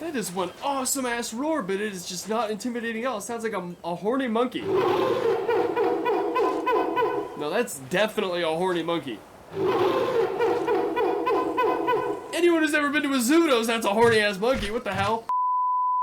That is one awesome ass roar, but it is just not intimidating at all. It sounds like a horny monkey. No, that's definitely a horny monkey. Anyone who's ever been to a zoo knows that's a horny ass monkey. What the hell?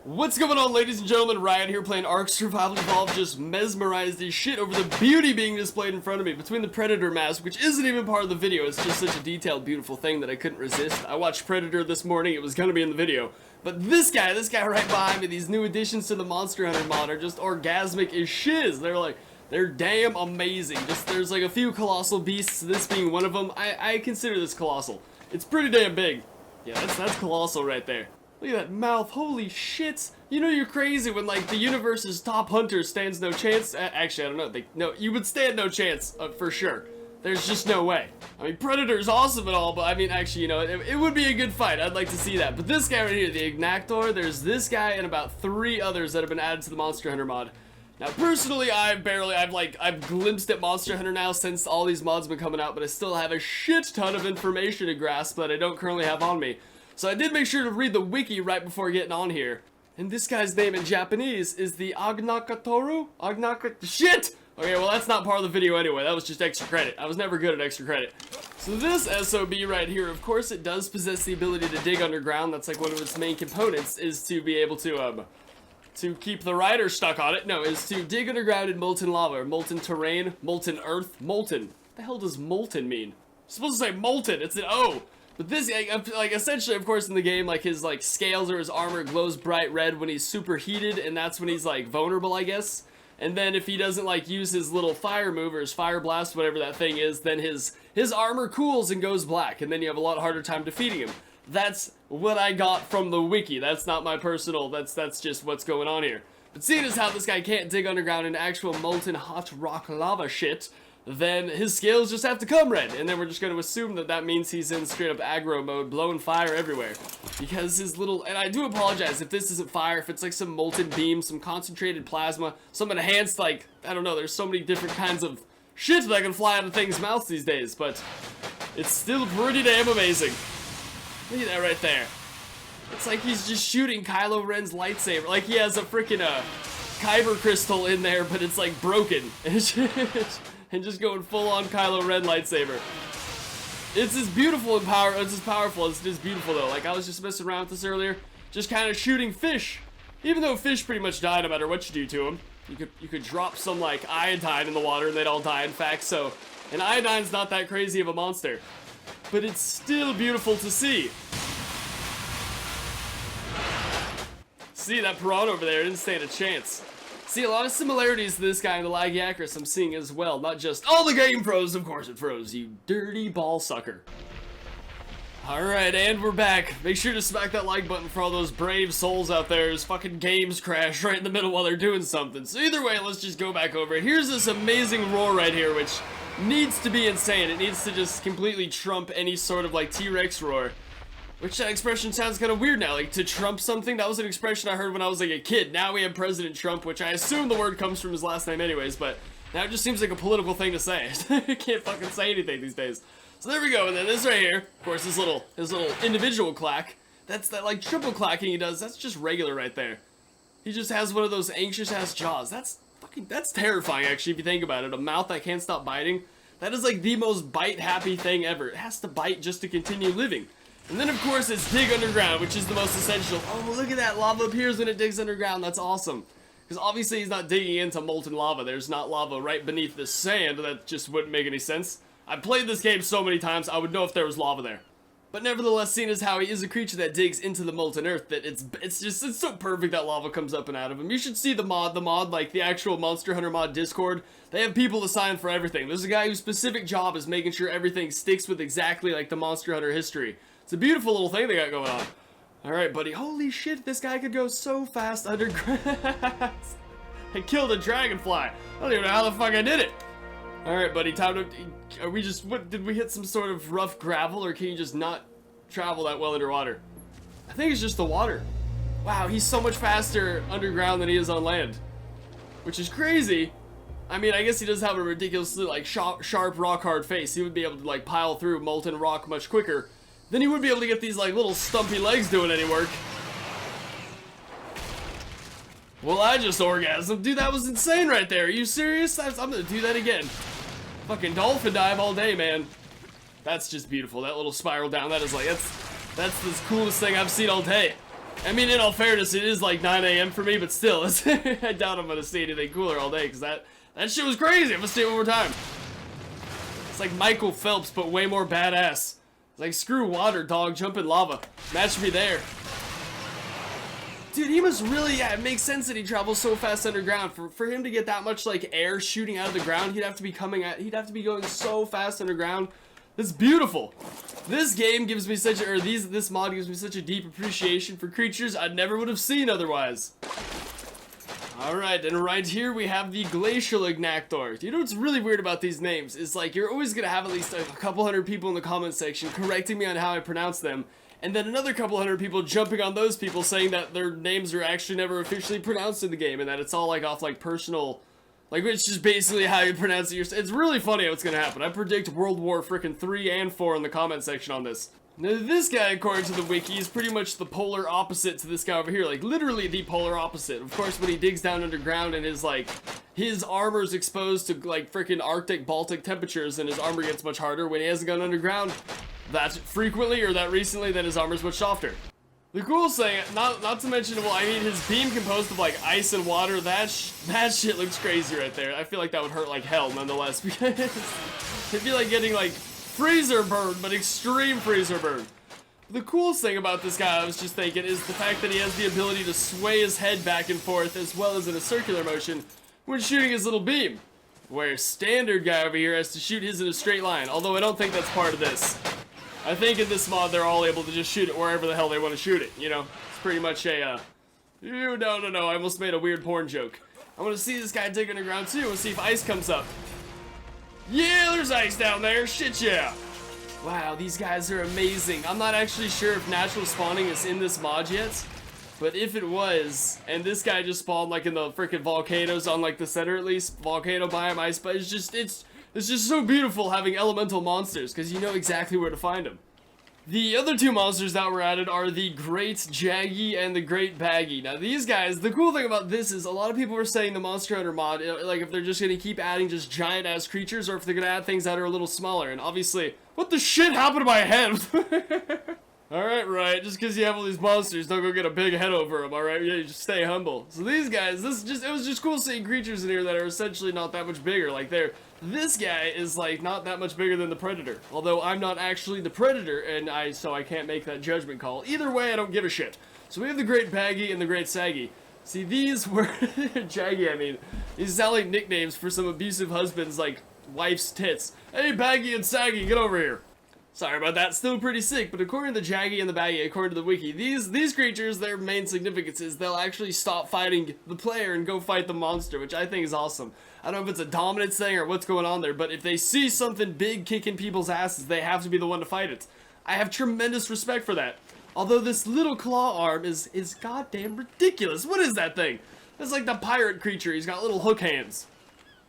What's going on, ladies and gentlemen? Riot here playing Ark Survival Evolved, just mesmerized as shit over the beauty being displayed in front of me. Between the Predator mask, which isn't even part of the video, it's just such a detailed, beautiful thing that I couldn't resist. I watched Predator this morning, it was gonna be in the video. But this guy right behind me, these new additions to the Monster Hunter mod are just orgasmic as shiz. They're damn amazing. Just, there's like a few colossal beasts, this being one of them. I consider this colossal. It's pretty damn big. Yeah, that's colossal right there. Look at that mouth, holy shit. You know you're crazy when like the universe's top hunter stands no chance. Actually, I don't know, no, you would stand no chance, for sure. There's just no way. I mean, Predator's awesome and all, but I mean, actually, you know, it would be a good fight. I'd like to see that. But this guy right here, the Ignactor, there's this guy and about 3 others that have been added to the Monster Hunter mod. Now, personally, I've glimpsed at Monster Hunter now since all these mods have been coming out, but I still have a shit ton of information to grasp that I don't currently have on me. So I did make sure to read the wiki right before getting on here. And this guy's name in Japanese is the Agnakatoru? Shit! Okay, well that's not part of the video anyway, that was just extra credit. I was never good at extra credit. So this SOB right here, of course it does possess the ability to dig underground. That's like one of its main components, is to be able to keep the rider stuck on it. No, is to dig underground in molten lava, or molten terrain, molten earth, molten. What the hell does molten mean? I'm supposed to say molten, it's an O. But this, like, essentially, of course, in the game, like, his, like, scales or his armor glows bright red when he's super heated, and that's when he's, like, vulnerable, I guess. And then if he doesn't, like, use his little fire move or his fire blast, whatever that thing is, then his armor cools and goes black, and then you have a lot harder time defeating him. That's what I got from the wiki. That's not my personal, that's just what's going on here. But seeing as how this guy can't dig underground in actual molten hot rock lava shit, then his scales just have to come red, and then we're just going to assume that that means he's in straight up aggro mode, blowing fire everywhere. Because his little, and I do apologize if this isn't fire, if it's like some molten beam, some concentrated plasma, some enhanced, like, I don't know, there's so many different kinds of shit that can fly out of things' mouths these days, but it's still pretty damn amazing. Look at that right there. It's like he's just shooting Kylo Ren's lightsaber, like he has a freaking kyber crystal in there, but it's like broken. And just going full-on Kylo Ren lightsaber. It's as beautiful and it's as powerful as it is beautiful though. Like I was just messing around with this earlier, just kind of shooting fish. Even though fish pretty much die no matter what you do to them. You could drop some like iodine in the water and they'd all die. In fact, so and iodine's not that crazy of a monster, but it's still beautiful to see. See that piranha over there didn't stand a chance. See, a lot of similarities to this guy and the laggy Acris I'm seeing as well. Not just, oh, the game froze. Of course it froze, you dirty ball sucker. Alright, and we're back. Make sure to smack that like button for all those brave souls out there whose fucking games crash right in the middle while they're doing something. So either way, let's just go back over it. Here's this amazing roar right here, which needs to be insane. It needs to just completely trump any sort of, like, T-Rex roar. Which that expression sounds kind of weird now, like to trump something. That was an expression I heard when I was like a kid. Now we have President Trump, which I assume the word comes from his last name anyways, but now it just seems like a political thing to say. I can't fucking say anything these days. So there we go, and then this right here, of course, his little individual clack. That's that like triple clacking he does, that's just regular right there. He just has one of those anxious ass jaws. That's terrifying actually if you think about it. A mouth that can't stop biting. That is like the most bite happy thing ever. It has to bite just to continue living. And then, of course, it's dig underground, which is the most essential. Oh, look at that. Lava appears when it digs underground. That's awesome. Because obviously he's not digging into molten lava. There's not lava right beneath the sand. That just wouldn't make any sense. I've played this game so many times, I would know if there was lava there. But nevertheless, seeing as how he is a creature that digs into the molten earth, that it's so perfect that lava comes up and out of him. You should see the mod, like the actual Monster Hunter mod Discord. They have people assigned for everything. There's a guy whose specific job is making sure everything sticks with exactly like the Monster Hunter history. It's a beautiful little thing they got going on. Alright, buddy. Holy shit, this guy could go so fast underground. I killed a dragonfly. I don't even know how the fuck I did it. Alright, buddy, time to... Are we just... What, did we hit some sort of rough gravel, or can you just not travel that well underwater? I think it's just the water. Wow, he's so much faster underground than he is on land. Which is crazy. I mean, I guess he does have a ridiculously, like, sharp, rock-hard face. He would be able to, like, pile through molten rock much quicker. Then he would be able to get these, like, little stumpy legs doing any work. Well, I just orgasmed. Dude, that was insane right there. Are you serious? I'm gonna do that again. Fucking dolphin dive all day, man. That's just beautiful. That little spiral down, that is like, that's the coolest thing I've seen all day. I mean, in all fairness, it is like 9 a.m. for me, but still, I doubt I'm gonna see anything cooler all day, because that shit was crazy. I'm gonna see it one more time. It's like Michael Phelps, but way more badass. It's like, screw water, dog, jump in lava. Match me there. Dude, he must really, yeah, it makes sense that he travels so fast underground. For him to get that much, like, air shooting out of the ground, he'd have to be going so fast underground. That's beautiful. This game gives me such a, this mod gives me such a deep appreciation for creatures I never would have seen otherwise. Alright, and right here we have the Glacial Ignactor. You know what's really weird about these names? Is like, you're always gonna have at least a couple hundred people in the comment section correcting me on how I pronounce them, and then another couple hundred people jumping on those people saying that their names are actually never officially pronounced in the game, and that it's all like off like personal, like it's just basically how you pronounce it yourself. It's really funny how it's gonna happen. I predict World War frickin' 3 and 4 in the comment section on this. Now this guy, according to the wiki, is pretty much the polar opposite to this guy over here, like literally the polar opposite. Of course, when he digs down underground and his armor's exposed to like frickin' Arctic, Baltic temperatures, and his armor gets much harder. When he hasn't gone underground that frequently or that recently, then his armor's much softer. The coolest thing, not to mention, well, I mean, his beam composed of like ice and water, that shit looks crazy right there. I feel like that would hurt like hell nonetheless, because it'd be like getting like freezer burn, but extreme freezer burn. The coolest thing about this guy, I was just thinking, is the fact that he has the ability to sway his head back and forth as well as in a circular motion when shooting his little beam. Where standard guy over here has to shoot his in a straight line, although I don't think that's part of this. I think in this mod they're all able to just shoot it wherever the hell they want to shoot it, you know? It's pretty much a, no, I almost made a weird porn joke. I want to see this guy dig underground too and see if ice comes up. Yeah, there's ice down there, shit yeah! Wow, these guys are amazing. I'm not actually sure if natural spawning is in this mod yet, but if it was, and this guy just spawned like in the freaking volcanoes on like the center at least, volcano biome, ice, but it's just so beautiful having elemental monsters, because you know exactly where to find them. The other two monsters that were added are the Great Jaggy and the Great Baggy. Now these guys, the cool thing about this is a lot of people were saying the Monster Hunter mod, like if they're just going to keep adding just giant ass creatures or if they're going to add things that are a little smaller. And obviously, what the shit happened to my head? Alright, right, just because you have all these monsters, don't go get a big head over them, alright? Yeah, you just stay humble. So these guys, it was just cool seeing creatures in here that are essentially not that much bigger. Like this guy is like not that much bigger than the Predator. Although I'm not actually the Predator, and so I can't make that judgment call. Either way, I don't give a shit. So we have the Great Baggy and the Great Saggy. See, these were, Jaggy, I mean, these sound like nicknames for some abusive husband's, like, wife's tits. Hey, Baggy and Saggy, get over here. Sorry about that, still pretty sick, but according to the Jaggy and the Baggy, according to the wiki, these creatures, their main significance is they'll actually stop fighting the player and go fight the monster, which I think is awesome. I don't know if it's a dominance thing or what's going on there, but if they see something big kicking people's asses, they have to be the one to fight it. I have tremendous respect for that. Although this little claw arm is goddamn ridiculous. What is that thing? It's like the pirate creature, he's got little hook hands.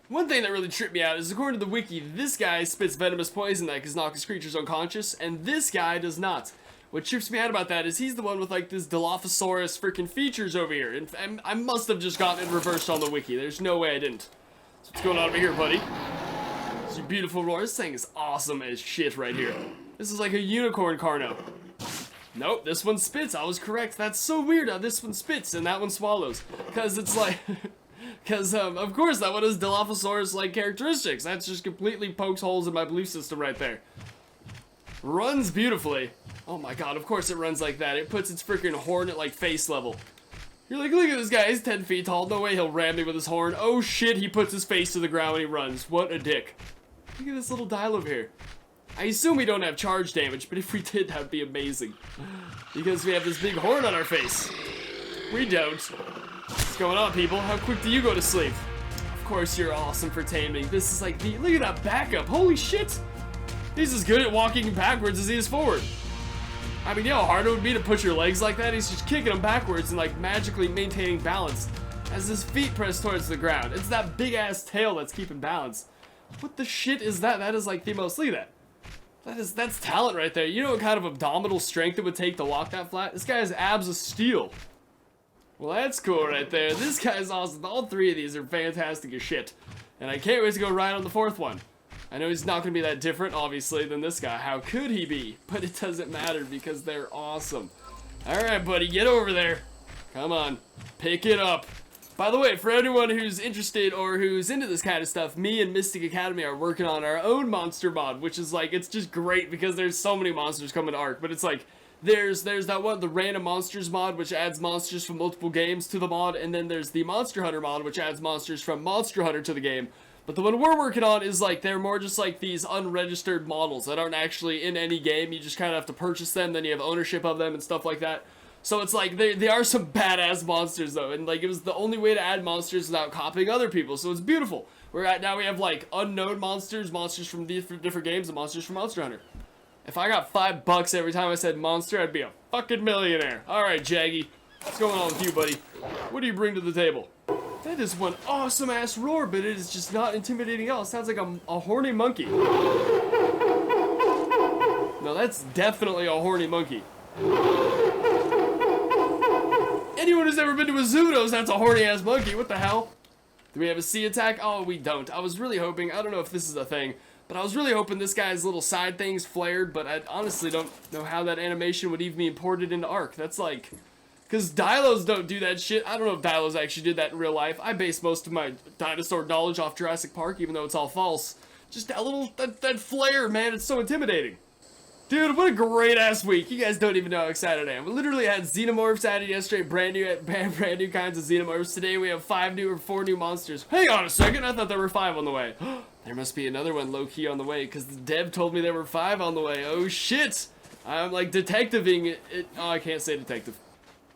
One thing that really tripped me out is, according to the wiki, this guy spits venomous poison that can knock his creatures unconscious, and this guy does not. What trips me out about that is he's the one with like this Dilophosaurus freaking features over here, and I must have just gotten it reversed on the wiki. There's no way I didn't. So what's going on over here, buddy? It's a beautiful roar. This thing is awesome as shit right here. This is like a unicorn carno. Nope, this one spits. I was correct. That's so weird how this one spits and that one swallows. Because it's like... Because, of course, that one has Dilophosaurus-like characteristics. That's just completely pokes holes in my belief system right there. Runs beautifully. Oh my god, of course it runs like that. It puts its freaking horn at, like, face level. You're like, look at this guy, he's 10 feet tall. No way he'll ram me with his horn. Oh shit, he puts his face to the ground when he runs. What a dick. Look at this little dial over here. I assume we don't have charge damage, but if we did, that would be amazing. Because we have this big horn on our face. We don't. What's going on, people? How quick do you go to sleep? Of course you're awesome for taming. This is like the... Look at that backup. Holy shit! He's as good at walking backwards as he is forward. I mean, you know how hard it would be to put your legs like that? He's just kicking them backwards and like magically maintaining balance as his feet press towards the ground. It's that big-ass tail that's keeping balance. What the shit is that? That is like the most... Look at that. That's talent right there. You know what kind of abdominal strength it would take to walk that flat? This guy has abs of steel. Well, that's cool right there. This guy's awesome. All three of these are fantastic as shit. And I can't wait to go ride on the fourth one. I know he's not going to be that different, obviously, than this guy. How could he be? But it doesn't matter because they're awesome. Alright, buddy, get over there. Come on. Pick it up. By the way, for anyone who's interested or who's into this kind of stuff, me and Mystic Academy are working on our own monster mod, which is like, it's just great because there's so many monsters coming to Ark. But it's like, there's that one, the random monsters mod, which adds monsters from multiple games to the mod, and then there's the Monster Hunter mod, which adds monsters from Monster Hunter to the game. But the one we're working on is like, they're more just like these unregistered models that aren't actually in any game. You just kind of have to purchase them, then you have ownership of them and stuff like that. So it's like, they are some badass monsters though, and like, it was the only way to add monsters without copying other people, so it's beautiful. Now we have like unknown monsters, monsters from different games, and monsters from Monster Hunter. If I got $5 every time I said monster, I'd be a fucking millionaire. Alright, Jaggy. What's going on with you, buddy? What do you bring to the table? That is one awesome ass roar, but it is just not intimidating at all. It sounds like a horny monkey. No, that's definitely a horny monkey. Anyone who's ever been to a zoo knows that's a horny ass monkey. What the hell? Do we have a sea attack? Oh, we don't. I was really hoping, I don't know if this is a thing, but I was really hoping this guy's little side things flared, but I honestly don't know how that animation would even be imported into Ark. That's like, because Dilos don't do that shit. I don't know if Dilos actually did that in real life. I base most of my dinosaur knowledge off Jurassic Park, even though it's all false. Just that little, that flare, man, it's so intimidating. Dude, what a great ass week. You guys don't even know how excited I am. We literally had Xenomorphs added yesterday, brand new kinds of Xenomorphs. Today we have 4 new monsters. Hang on a second, I thought there were 5 on the way. There must be another one low-key on the way, because the dev told me there were 5 on the way. Oh shit! I'm like detectiving it. Oh, I can't say detective.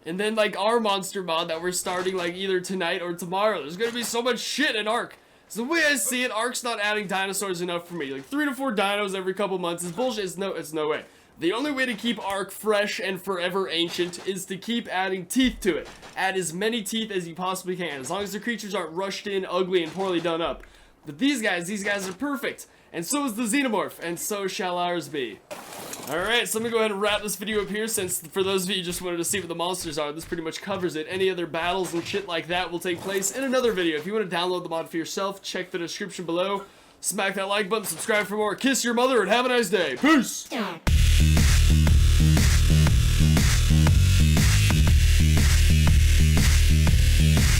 And then like our monster mod that we're starting like either tonight or tomorrow. There's gonna be so much shit in Ark. So the way I see it, Ark's not adding dinosaurs enough for me. Like 3 to 4 dinos every couple months is bullshit. It's no way. The only way to keep Ark fresh and forever ancient is to keep adding teeth to it. Add as many teeth as you possibly can, as long as the creatures aren't rushed in, ugly, and poorly done up. But these guys are perfect. And so is the Xenomorph, and so shall ours be. Alright, so let me go ahead and wrap this video up here, since for those of you who just wanted to see what the monsters are, this pretty much covers it. Any other battles and shit like that will take place in another video. If you want to download the mod for yourself, check the description below. Smack that like button, subscribe for more, kiss your mother, and have a nice day. Peace!